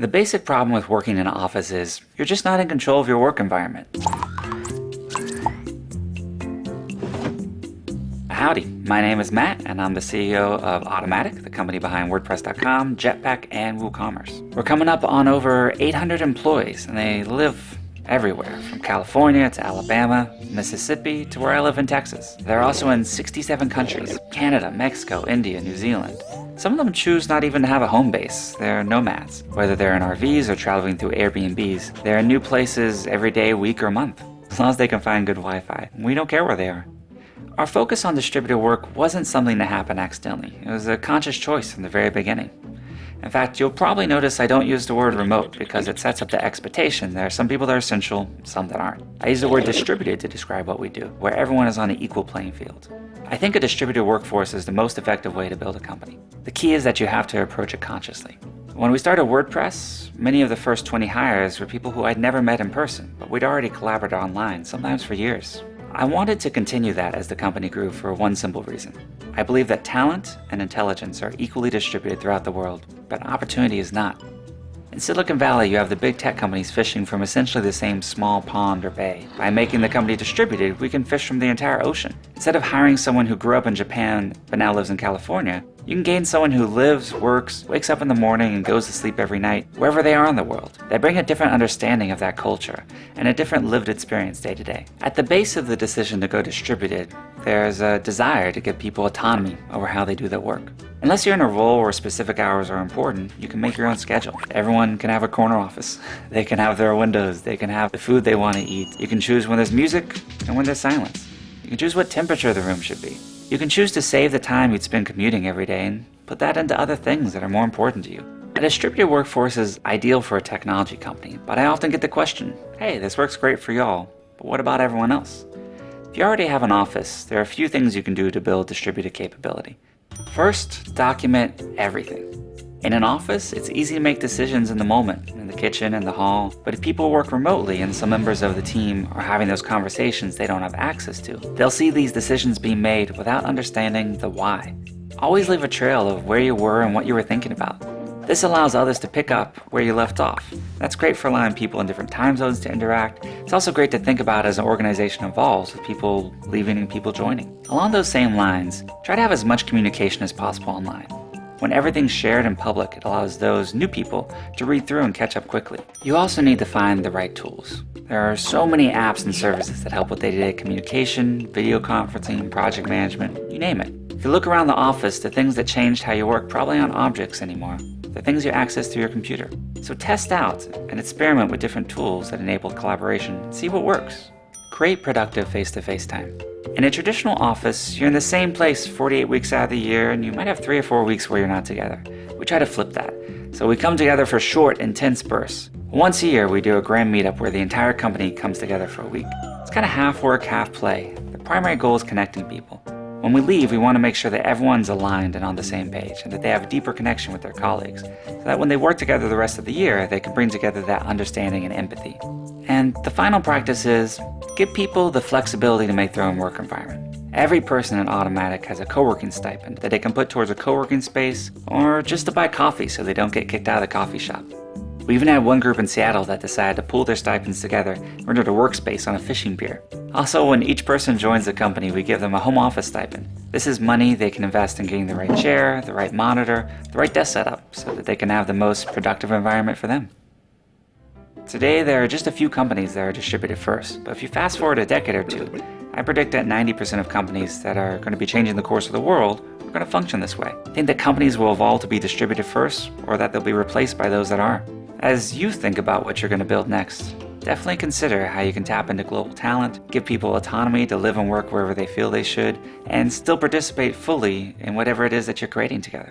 The basic problem with working in an office is you're just not in control of your work environment. Howdy, my name is Matt, and I'm the CEO of Automatic, the company behind WordPress.com, Jetpack, and WooCommerce. We're coming up on over 800 employees, and they live everywhere, from California to Alabama, Mississippi, to where I live in Texas. They're also in 67 countries: Canada, Mexico, India, New Zealand. Some of them choose not even to have a home base. They're nomads. Whether they're in RVs or traveling through Airbnbs, they're in new places every day, week, or month, as long as they can find good Wi-Fi. We don't care where they are. Our focus on distributed work wasn't something that happened accidentally. It was a conscious choice from the very beginning. In fact, you'll probably notice I don't use the word remote because it sets up the expectation. There are some people that are essential, some that aren't. I use the word distributed to describe what we do, where everyone is on an equal playing field. I think a distributed workforce is the most effective way to build a company. The key is that you have to approach it consciously. When we started WordPress, many of the first 20 hires were people who I'd never met in person, but we'd already collaborated online, sometimes for years. I wanted to continue that as the company grew for one simple reason. I believe that talent and intelligence are equally distributed throughout the world, but opportunity is not. In Silicon Valley, you have the big tech companies fishing from essentially the same small pond or bay. By making the company distributed, we can fish from the entire ocean. Instead of hiring someone who grew up in Japan but now lives in California, you can gain someone who lives, works, wakes up in the morning, and goes to sleep every night, wherever they are in the world. They bring a different understanding of that culture and a different lived experience day to day. At the base of the decision to go distributed, there's a desire to give people autonomy over how they do their work. Unless you're in a role where specific hours are important, you can make your own schedule. Everyone can have a corner office. They can have their windows. They can have the food they want to eat. You can choose when there's music and when there's silence. You can choose what temperature the room should be. You can choose to save the time you'd spend commuting every day and put that into other things that are more important to you. A distributed workforce is ideal for a technology company, but I often get the question, hey, this works great for y'all, but what about everyone else? If you already have an office, there are a few things you can do to build distributed capability. First, document everything. In an office, it's easy to make decisions in the moment, in the kitchen, in the hall, but if people work remotely and some members of the team are having those conversations they don't have access to, they'll see these decisions being made without understanding the why. Always leave a trail of where you were and what you were thinking about. This allows others to pick up where you left off. That's great for allowing people in different time zones to interact. It's also great to think about as an organization evolves, with people leaving and people joining. Along those same lines, try to have as much communication as possible online. When everything's shared in public, it allows those new people to read through and catch up quickly. You also need to find the right tools. There are so many apps and services that help with day-to-day communication, video conferencing, project management, you name it. If you look around the office, the things that changed how you work probably aren't objects anymore. They're things you access through your computer. So test out and experiment with different tools that enable collaboration and see what works. Create productive face-to-face time. In a traditional office, you're in the same place 48 weeks out of the year, and you might have 3 or 4 weeks where you're not together. We try to flip that. So we come together for short, intense bursts. Once a year, we do a grand meetup where the entire company comes together for a week. It's kind of half work, half play. The primary goal is connecting people. When we leave, we want to make sure that everyone's aligned and on the same page, and that they have a deeper connection with their colleagues, so that when they work together the rest of the year, they can bring together that understanding and empathy. And the final practice is, give people the flexibility to make their own work environment. Every person at Automatic has a co-working stipend that they can put towards a co-working space, or just to buy coffee so they don't get kicked out of the coffee shop. We even had one group in Seattle that decided to pool their stipends together and rented a workspace on a fishing pier. Also, when each person joins the company, we give them a home office stipend. This is money they can invest in getting the right chair, the right monitor, the right desk setup, so that they can have the most productive environment for them. Today, there are just a few companies that are distributed first, but if you fast forward a decade or two, I predict that 90% of companies that are going to be changing the course of the world are going to function this way. I think that companies will evolve to be distributed first, or that they'll be replaced by those that aren't. As you think about what you're going to build next, definitely consider how you can tap into global talent, give people autonomy to live and work wherever they feel they should, and still participate fully in whatever it is that you're creating together.